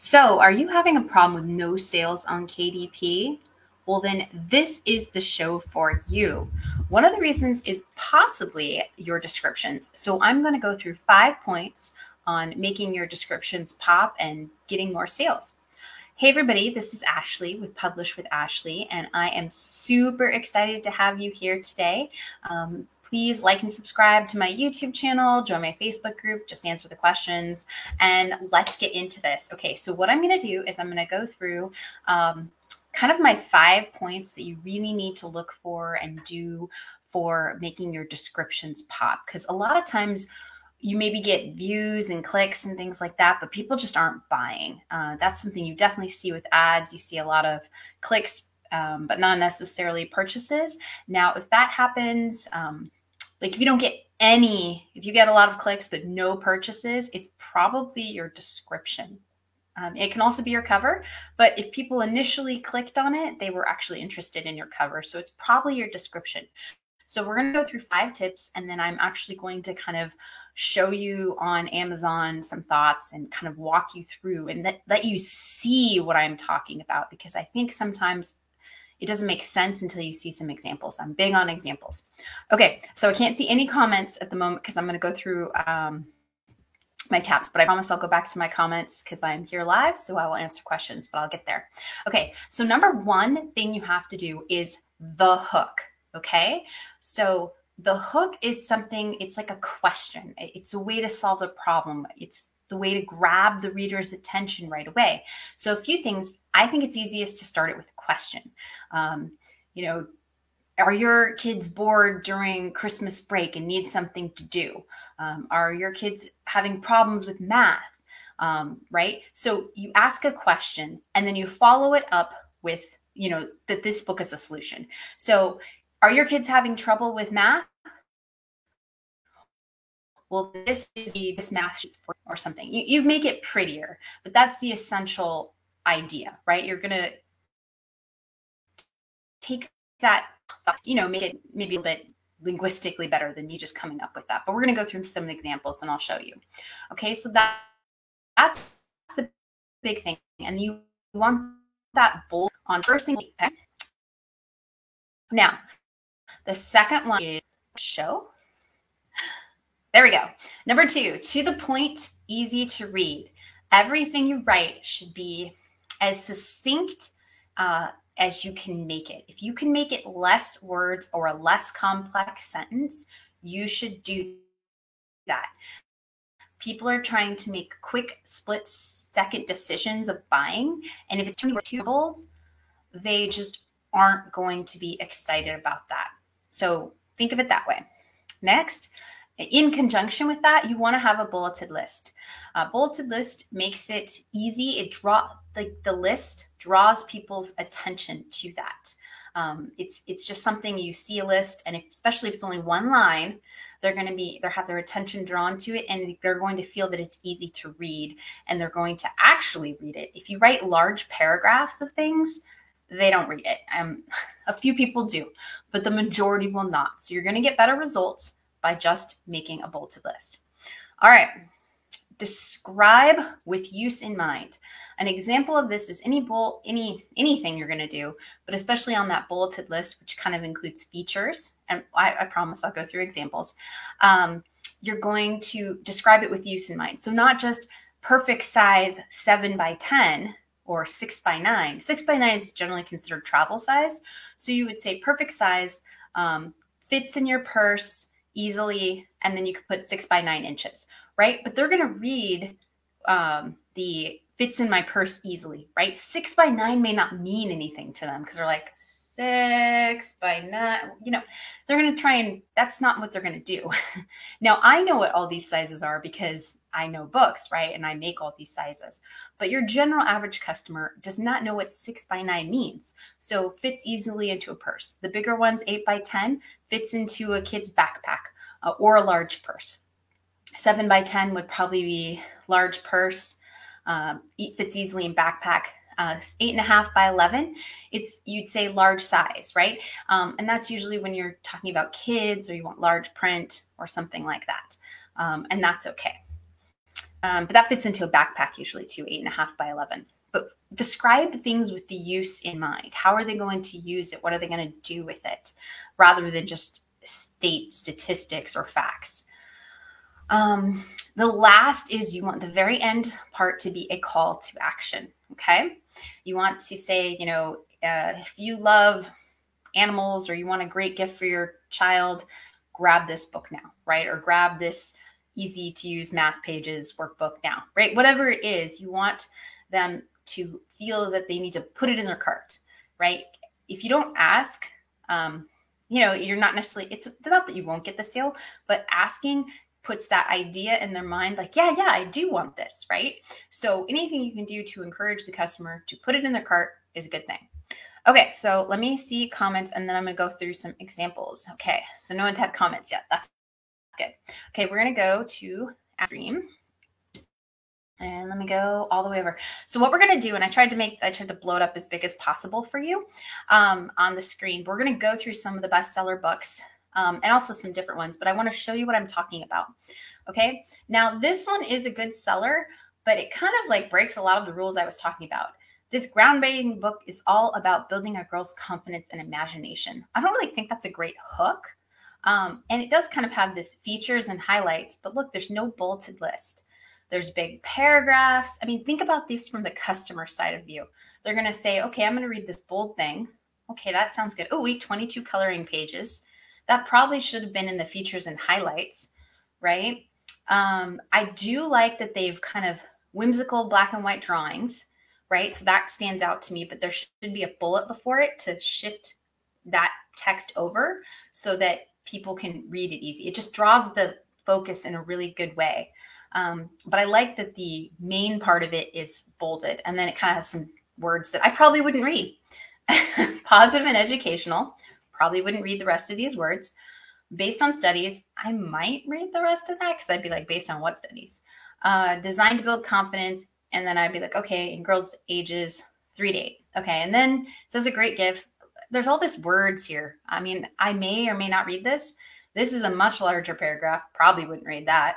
So, are you having a problem with no sales on KDP? Well, then this is the show for you. One of the reasons is possibly your descriptions. So, I'm going to go through 5 points on making your descriptions pop and getting more sales. Hey, everybody, this is Ashley with Publish with Ashley, and I am super excited to have you here today. Please like and subscribe to my YouTube channel, join my Facebook group, just answer the questions, and let's get into this. Okay, so what I'm going to do is I'm going to go through kind of my 5 points that you really need to look for and do for making your descriptions pop. Because a lot of times, you maybe get views and clicks and things like that, but people just aren't buying. That's something you definitely see with ads. You see a lot of clicks, but not necessarily purchases. Now, if that happens, like if you don't get if you get a lot of clicks but no purchases, it's probably your description. It can also be your cover, but if people initially clicked on it, they were actually interested in your cover. So it's probably your description. So we're going to go through 5 tips, and then I'm actually going to kind of show you on Amazon some thoughts and kind of walk you through and let you see what I'm talking about, because I think sometimes it doesn't make sense until you see some examples. I'm big on examples. Okay, so I can't see any comments at the moment because I'm going to go through my tabs, but I promise I'll go back to my comments because I'm here live, so I will answer questions, but I'll get there. Okay, so number one thing you have to do is the hook. Okay, so the hook is something, it's like a question. It's a way to solve the problem. It's the way to grab the reader's attention right away. So a few things, I think it's easiest to start it with a question. Are your kids bored during Christmas break and need something to do? Are your kids having problems with math? Right? So you ask a question and then you follow it up with, that this book is a solution. So are your kids having trouble with math? Well, this is this math sheet or something. You make it prettier, but that's the essential idea, right? You're going to take that, make it maybe a bit linguistically better than me just coming up with that. But we're going to go through some examples and I'll show you. Okay, so that's the big thing. And you want that bold on first thing. Okay? Now, the second one is show. There we go. Number 2, to the point, easy to read. Everything you write should be as succinct as you can make it. If you can make it less words or a less complex sentence, you should do that. People are trying to make quick split-second decisions of buying, and if it's too bold, they just aren't going to be excited about that. So think of it that way. Next, in conjunction with that, you want to have a bulleted list. A bulleted list makes it easy. The list draws people's attention to that. It's just something, you see a list, and especially if it's only one line, they'll have their attention drawn to it, and they're going to feel that it's easy to read, and they're going to actually read it. If you write large paragraphs of things, they don't read it. A few people do, but the majority will not. So you're going to get better results by just making a bulleted list. All right. Describe with use in mind. An example of this is anything you're going to do, but especially on that bulleted list, which kind of includes features. And I promise I'll go through examples. You're going to describe it with use in mind. So not just perfect size 7x10 or 6x9. 6x9 is generally considered travel size. So you would say perfect size, fits in your purse easily, and then you could put 6x9 inches, right? But they're going to read the fits in my purse easily, right? 6x9 may not mean anything to them because they're like 6x9, they're going to try, and that's not what they're going to do. Now, I know what all these sizes are because I know books, right? And I make all these sizes, but your general average customer does not know what 6x9 means. So fits easily into a purse. The bigger ones, 8x10, fits into a kid's backpack or a large purse. 7x10 would probably be large purse. Fits easily in backpack. 8.5x11, you'd say large size, right? And that's usually when you're talking about kids or you want large print or something like that. And that's okay. But that fits into a backpack usually too, 8.5 by 11. But describe things with the use in mind. How are they going to use it? What are they going to do with it? Rather than just state statistics or facts. The last is you want the very end part to be a call to action. Okay. You want to say, if you love animals or you want a great gift for your child, grab this book now, right? Or grab this easy to use math pages workbook now, right? Whatever it is, you want them to feel that they need to put it in their cart, right? If you don't ask, you're not necessarily, it's not that you won't get the sale, but asking puts that idea in their mind like, yeah, I do want this, right? So anything you can do to encourage the customer to put it in their cart is a good thing. Okay, so let me see comments and then I'm going to go through some examples. Okay, so no one's had comments yet. That's good. Okay, we're going to go to stream. And let me go all the way over. So what we're going to do, and I tried to blow it up as big as possible for you on the screen. We're going to go through some of the bestseller books and also some different ones, but I want to show you what I'm talking about. Okay, now this one is a good seller, but it kind of like breaks a lot of the rules I was talking about. This groundbreaking book is all about building a girl's confidence and imagination. I don't really think that's a great hook. And it does kind of have this features and highlights, but look, there's no bulleted list. There's big paragraphs. I mean, think about this from the customer side of view. They're going to say, okay, I'm going to read this bold thing. Okay, that sounds good. Oh, wait, 22 coloring pages. That probably should have been in the features and highlights, right? I do like that they've kind of whimsical black and white drawings, right? So that stands out to me, but there should be a bullet before it to shift that text over so that people can read it easy. It just draws the focus in a really good way. But I like that the main part of it is bolded, and then it kind of has some words that I probably wouldn't read. Positive and educational, probably wouldn't read the rest of these words. Based on studies, I might read the rest of that because I'd be like, based on what studies? Designed to build confidence, and then I'd be like, okay, in girls ages 3 to 8. Okay, and then it says a great gift. There's all these words here. I mean, I may or may not read this. This is a much larger paragraph. Probably wouldn't read that.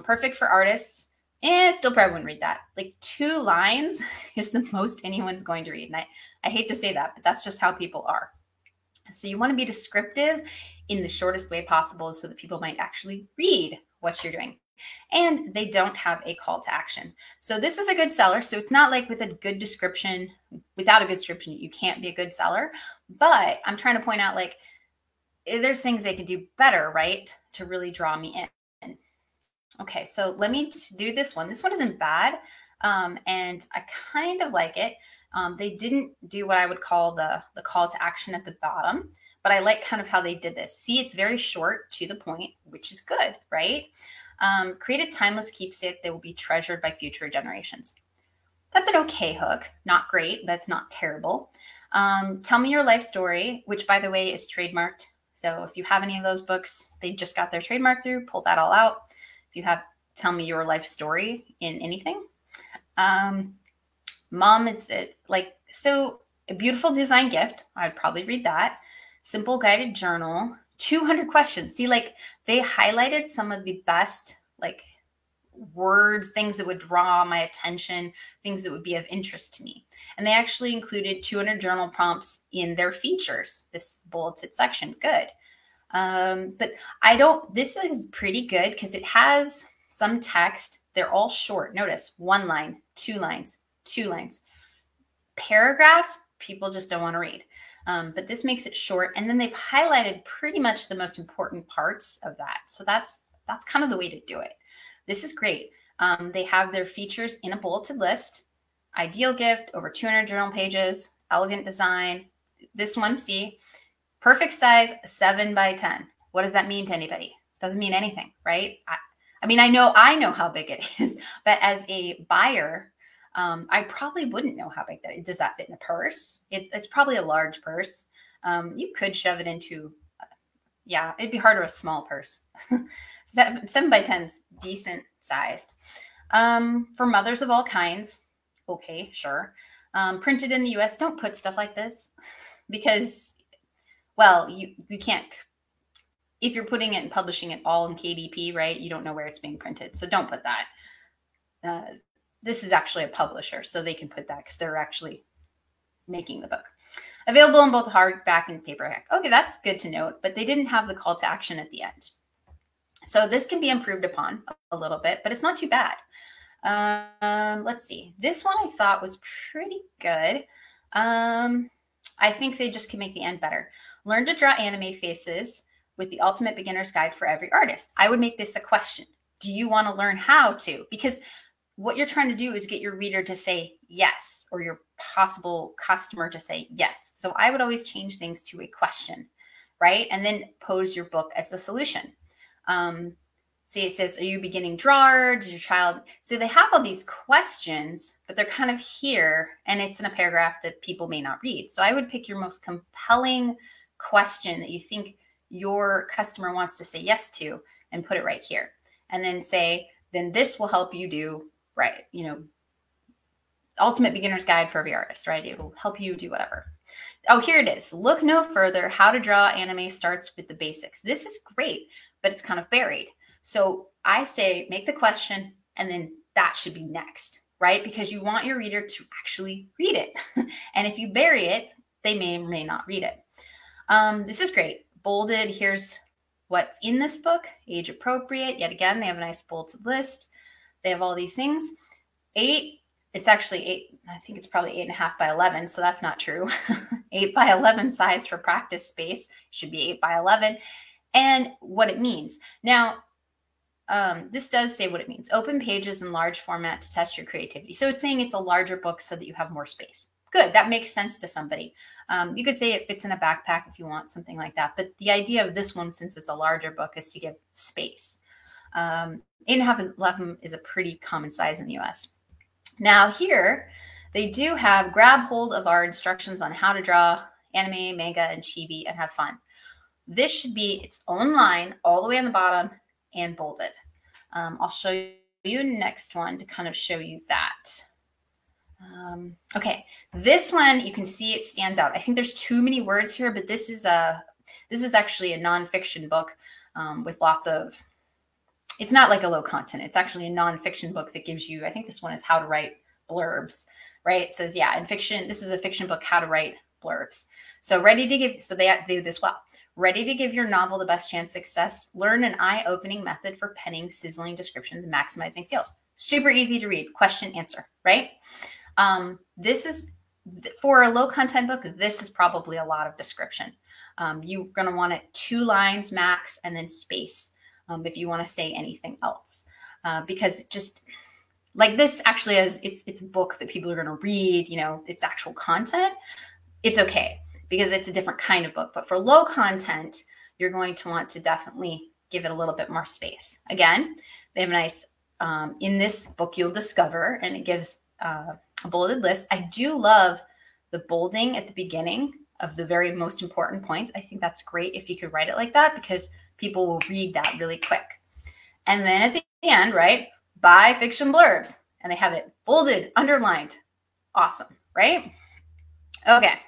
Perfect for artists. Still probably wouldn't read that. Like 2 lines is the most anyone's going to read. And I hate to say that, but that's just how people are. So you want to be descriptive in the shortest way possible so that people might actually read what you're doing. And they don't have a call to action. So this is a good seller. So it's not like with a good description, without a good description, you can't be a good seller. But I'm trying to point out, like, there's things they could do better, right, to really draw me in. Okay, so let me do this one. This one isn't bad, and I kind of like it. They didn't do what I would call the call to action at the bottom, but I like kind of how they did this. See, it's very short, to the point, which is good, right? Create a timeless keepsake that will be treasured by future generations. That's an okay hook. Not great, but it's not terrible. Tell me your life story, which, by the way, is trademarked. So if you have any of those books, they just got their trademark through, pull that all out. If you have tell me your life story in anything. Mom, it's like, so a beautiful design gift. I'd probably read that. Simple guided journal, 200 questions. See, like, they highlighted some of the best, like, words, things that would draw my attention, things that would be of interest to me. And they actually included 200 journal prompts in their features, this bulleted section. Good. But this is pretty good because it has some text. They're all short. Notice 1 line, 2 lines, 2 lines. Paragraphs, people just don't want to read. But this makes it short. And then they've highlighted pretty much the most important parts of that. So that's kind of the way to do it. This is great. They have their features in a bulleted list. Ideal gift, over 200 journal pages, elegant design. This one, see, perfect size, 7 by 10. What does that mean to anybody? Doesn't mean anything, right? I mean, I know how big it is, but as a buyer, I probably wouldn't know how big that is. Does that fit in a purse? It's probably a large purse. You could shove it into, it'd be harder a small purse. 7 by 10 is decent sized. For mothers of all kinds, okay, sure. Printed in the US, don't put stuff like this because, well, you can't. if you're putting it and publishing it all in KDP, right, you don't know where it's being printed. So don't put that. This is actually a publisher, so they can put that because they're actually making the book. Available in both hardback and paperback. Okay, that's good to note, but they didn't have the call to action at the end. So this can be improved upon a little bit, but it's not too bad. Let's see. This one I thought was pretty good. I think they just can make the end better. Learn to draw anime faces with the ultimate beginner's guide for every artist. I would make this a question. Do you want to learn how to? Because what you're trying to do is get your reader to say yes, or your possible customer to say yes. So I would always change things to a question, right? And then pose your book as the solution. See, it says, are you a beginning drawer? Does your child? So they have all these questions, but they're kind of here, and it's in a paragraph that people may not read. So I would pick your most compelling question that you think your customer wants to say yes to and put it right here. And then say, then this will help you do, right, you know, ultimate beginner's guide for every artist, right? It will help you do whatever. Oh, here it is. Look no further. How to draw anime starts with the basics. This is great, but it's kind of buried. So I say make the question, and then that should be next, right? Because you want your reader to actually read it. And if you bury it, they may or may not read it. This is great. Bolded, here's what's in this book. Age appropriate. Yet again, they have a nice bolded list. They have all these things. 8, it's actually 8. I think it's probably 8.5 by 11. So that's not true. 8 by 11 size for practice space should be 8 by 11. And what it means. Now, this does say what it means. Open pages in large format to test your creativity. So it's saying it's a larger book so that you have more space. Good. That makes sense to somebody. You could say it fits in a backpack if you want something like that. But the idea of this one, since it's a larger book, is to give space. 8.5 by 11 is a pretty common size in the US. Now here, they do have grab hold of our instructions on how to draw anime, manga, and chibi and have fun. This should be its own line all the way on the bottom and bolded. I'll show you next one to kind of show you that. Okay, this one you can see it stands out. I think there's too many words here, but this is actually a nonfiction book with lots of. It's not like a low content. It's actually a nonfiction book that gives you. I think this one is how to write blurbs, right? It says, yeah, in fiction, this is a fiction book, how to write blurbs. So ready to give. So they do this well. Ready to give your novel the best chance of success? Learn an eye-opening method for penning sizzling descriptions and maximizing sales. Super easy to read. Question, answer, right? This is, for a low-content book, this is probably a lot of description. You're going to want it 2 lines max and then space if you want to say anything else. Because just like this actually is, it's a book that people are going to read, you know, it's actual content. It's okay, because it's a different kind of book. But for low content, you're going to want to definitely give it a little bit more space. Again, they have a nice, in this book, you'll discover, and it gives a bolded list. I do love the bolding at the beginning of the very most important points. I think that's great if you could write it like that, because people will read that really quick. And then at the end, right, buy fiction blurbs. And they have it bolded, underlined. Awesome, right? Okay.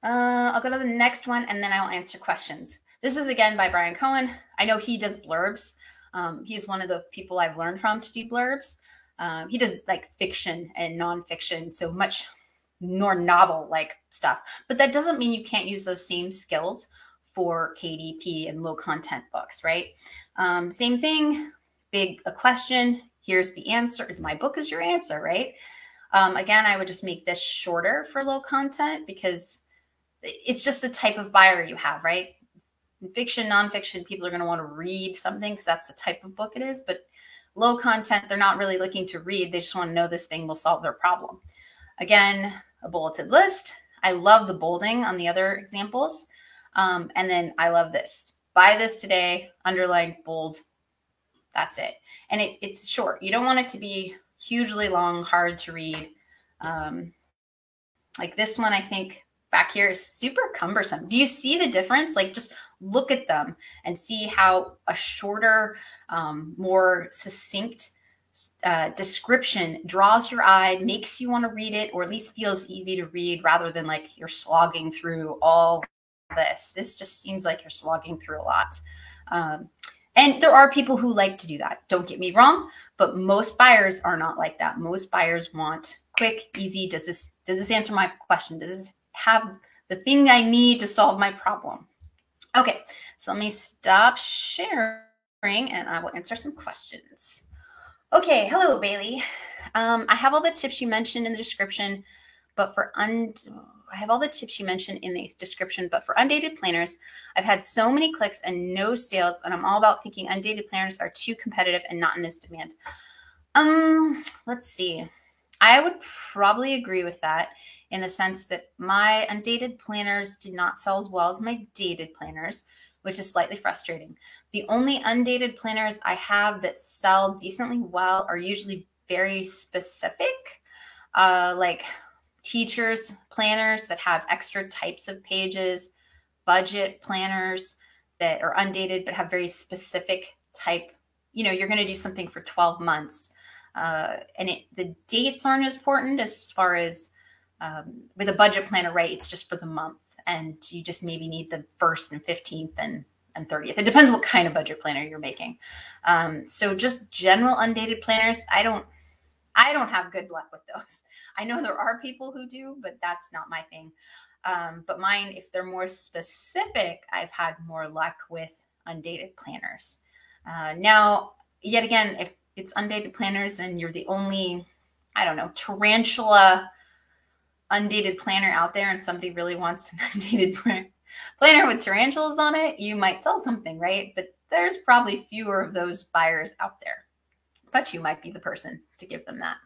I'll go to the next one, and then I'll answer questions. This is, again, by Brian Cohen. I know he does blurbs. He's one of the people I've learned from to do blurbs. He does like fiction and nonfiction, so much more novel-like stuff. But that doesn't mean you can't use those same skills for KDP and low-content books, right? Same thing, a question. Here's the answer. My book is your answer, right? Again, I would just make this shorter for low content, because it's just the type of buyer you have, right? In fiction, nonfiction, people are going to want to read something because that's the type of book it is. But low content, they're not really looking to read. They just want to know this thing will solve their problem. Again, a bulleted list. I love the bolding on the other examples. And then I love this. Buy this today, underlined, bold. That's it. And it's short. You don't want it to be hugely long, hard to read. Like this one, I think back here is super cumbersome. Do you see the difference? Like, just look at them and see how a shorter, more succinct description draws your eye, makes you want to read it, or at least feels easy to read, rather than like you're slogging through all this. This just seems like you're slogging through a lot. And there are people who like to do that. Don't get me wrong, but most buyers are not like that. Most buyers want quick, easy. Does this answer my question? Does this have the thing I need to solve my problem? Okay, so let me stop sharing and I will answer some questions. Okay, hello, Bailey. I have all the tips you mentioned in the description, but for undated planners, I've had so many clicks and no sales, and I'm all about thinking undated planners are too competitive and not in this demand. Let's see. I would probably agree with that in the sense that my undated planners did not sell as well as my dated planners, which is slightly frustrating. The only undated planners I have that sell decently well are usually very specific, like teachers planners that have extra types of pages, budget planners that are undated but have very specific type. You're going to do something for 12 months. And the dates aren't as important as far as with a budget planner, right? It's just for the month, and you just maybe need the 1st and 15th and 30th. It depends what kind of budget planner you're making. So just general undated planners, I don't have good luck with those. I know there are people who do, but that's not my thing. But mine, if they're more specific, I've had more luck with undated planners. Now, yet again, if it's undated planners and you're the only, tarantula undated planner out there and somebody really wants an undated planner with tarantulas on it, you might sell something, right? But there's probably fewer of those buyers out there. But you might be the person to give them that.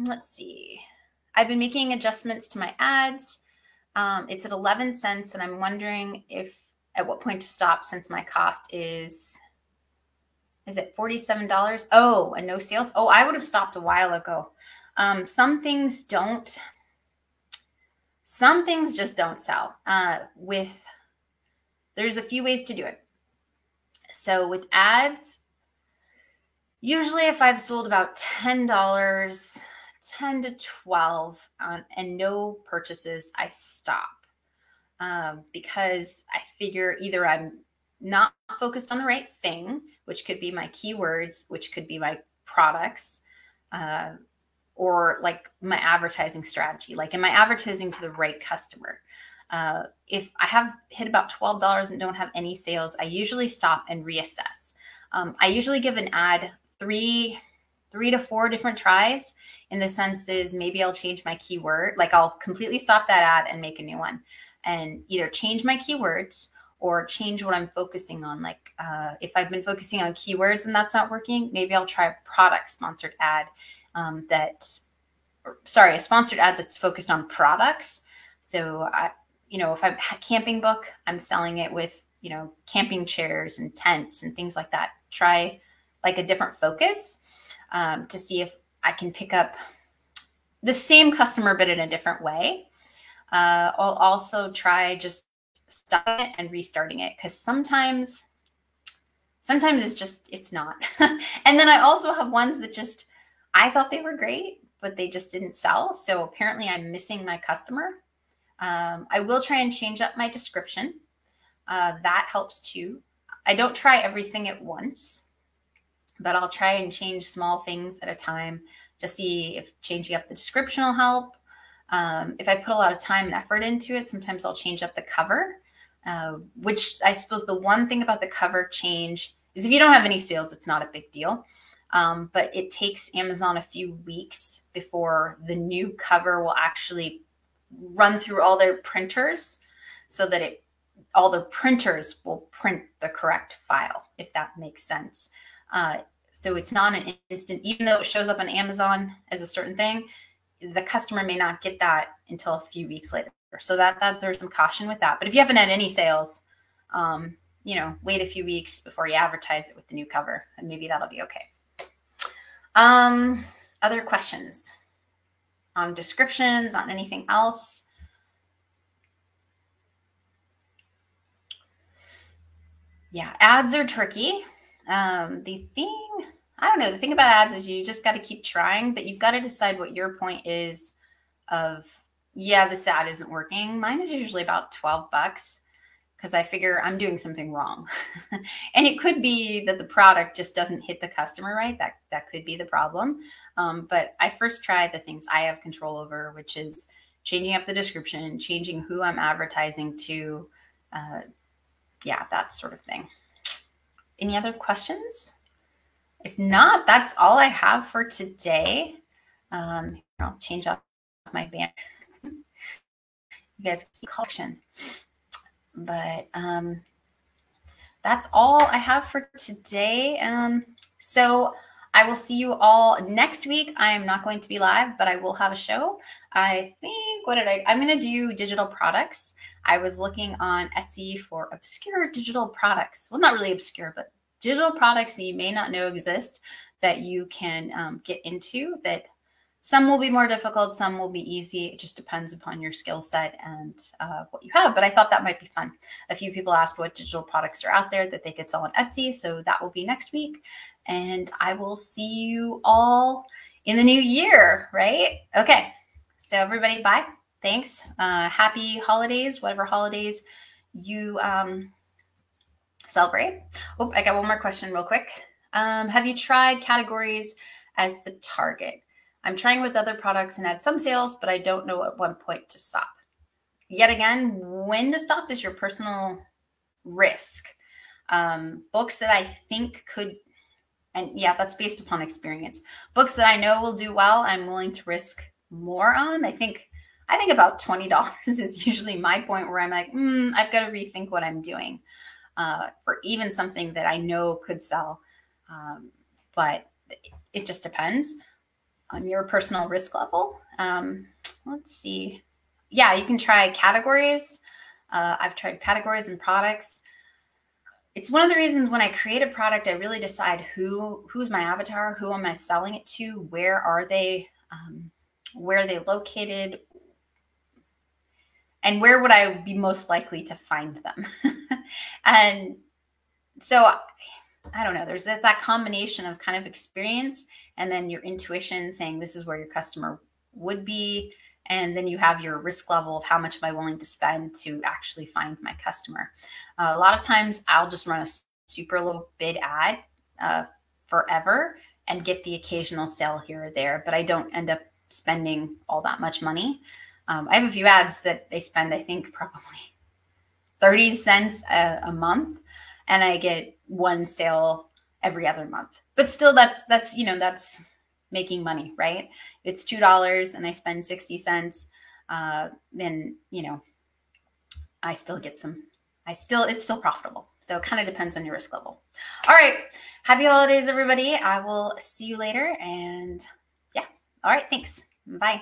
Let's see. I've been making adjustments to my ads. It's at 11 cents, and I'm wondering at what point to stop since my cost is it $47? Oh, and no sales? Oh, I would have stopped a while ago. Some things just don't sell. There's a few ways to do it. So with ads, usually if I've sold about $10, 10 to 12 and no purchases, I stop because I figure either I'm not focused on the right thing, which could be my keywords, which could be my products, or like my advertising strategy. Like, am I advertising to the right customer? If I have hit about $12 and don't have any sales, I usually stop and reassess. I usually give an ad three to 4 different tries. In the sense is maybe I'll change my keyword, like I'll completely stop that ad and make a new one, and either change my keywords or change what I'm focusing on. Like if I've been focusing on keywords and that's not working, maybe I'll try a product sponsored ad a sponsored ad that's focused on products. So if I'm a camping book, I'm selling it with, camping chairs and tents and things like that. Try like a different focus to see if I can pick up the same customer, but in a different way. I'll also try just stopping it and restarting it, because sometimes it's not. And then I also have ones that I thought they were great, but they just didn't sell. So apparently I'm missing my customer. I will try and change up my description. That helps too. I don't try everything at once, but I'll try and change small things at a time to see if changing up the description will help. If I put a lot of time and effort into it, sometimes I'll change up the cover, which I suppose the one thing about the cover change is if you don't have any sales, it's not a big deal. But it takes Amazon a few weeks before the new cover will actually run through all their printers so that all the printers will print the correct file, if that makes sense. So it's not an instant, even though it shows up on Amazon as a certain thing, the customer may not get that until a few weeks later. So that there's some caution with that. But if you haven't had any sales, wait a few weeks before you advertise it with the new cover, and maybe that'll be okay. Other questions on descriptions, on anything else? Yeah, ads are tricky. The thing about ads is you just got to keep trying, but you've got to decide what your point is of yeah, this ad isn't working. Mine is usually about 12 bucks because I figure I'm doing something wrong. And it could be that the product just doesn't hit the customer right. That could be the problem. But I first try the things I have control over, which is changing up the description, changing who I'm advertising to, yeah, that sort of thing. Any other questions? If not, that's all I have for today. I'll change up my band. You guys can see collection. But that's all I have for today. So I will see you all next week. I am not going to be live, but I will have a show. I think, I'm going to do digital products. I was looking on Etsy for obscure digital products. Well, not really obscure, but digital products that you may not know exist that you can get into. That some will be more difficult, some will be easy. It just depends upon your skill set and what you have. But I thought that might be fun. A few people asked what digital products are out there that they could sell on Etsy. So that will be next week. And I will see you all in the new year, right? Okay. So everybody, bye. Thanks. Happy holidays, whatever holidays you celebrate. Oh, I got one more question real quick. Have you tried categories as the target? I'm trying with other products and had some sales, but I don't know at what point to stop. Yet again, when to stop is your personal risk. Books that I think could, and yeah, that's based upon experience. Books that I know will do well, I'm willing to risk more on. I think about $20 is usually my point where I'm like, I've got to rethink what I'm doing for even something that I know could sell. But it just depends on your personal risk level. Let's see. Yeah, you can try categories. I've tried categories and products. It's one of the reasons when I create a product, I really decide who's my avatar, who am I selling it to, where are they located, and where would I be most likely to find them. And so I don't know, there's that combination of kind of experience and then your intuition saying this is where your customer would be. And then you have your risk level of how much am I willing to spend to actually find my customer. A lot of times I'll just run a super low bid ad forever and get the occasional sale here or there, but I don't end up spending all that much money. I have a few ads that they spend, I think, probably 30 cents a month. And I get one sale every other month. But still, that's making money, right? It's $2 and I spend 60 cents. Then, I still get it's still profitable. So it kind of depends on your risk level. All right. Happy holidays, everybody. I will see you later. And yeah. All right. Thanks. Bye.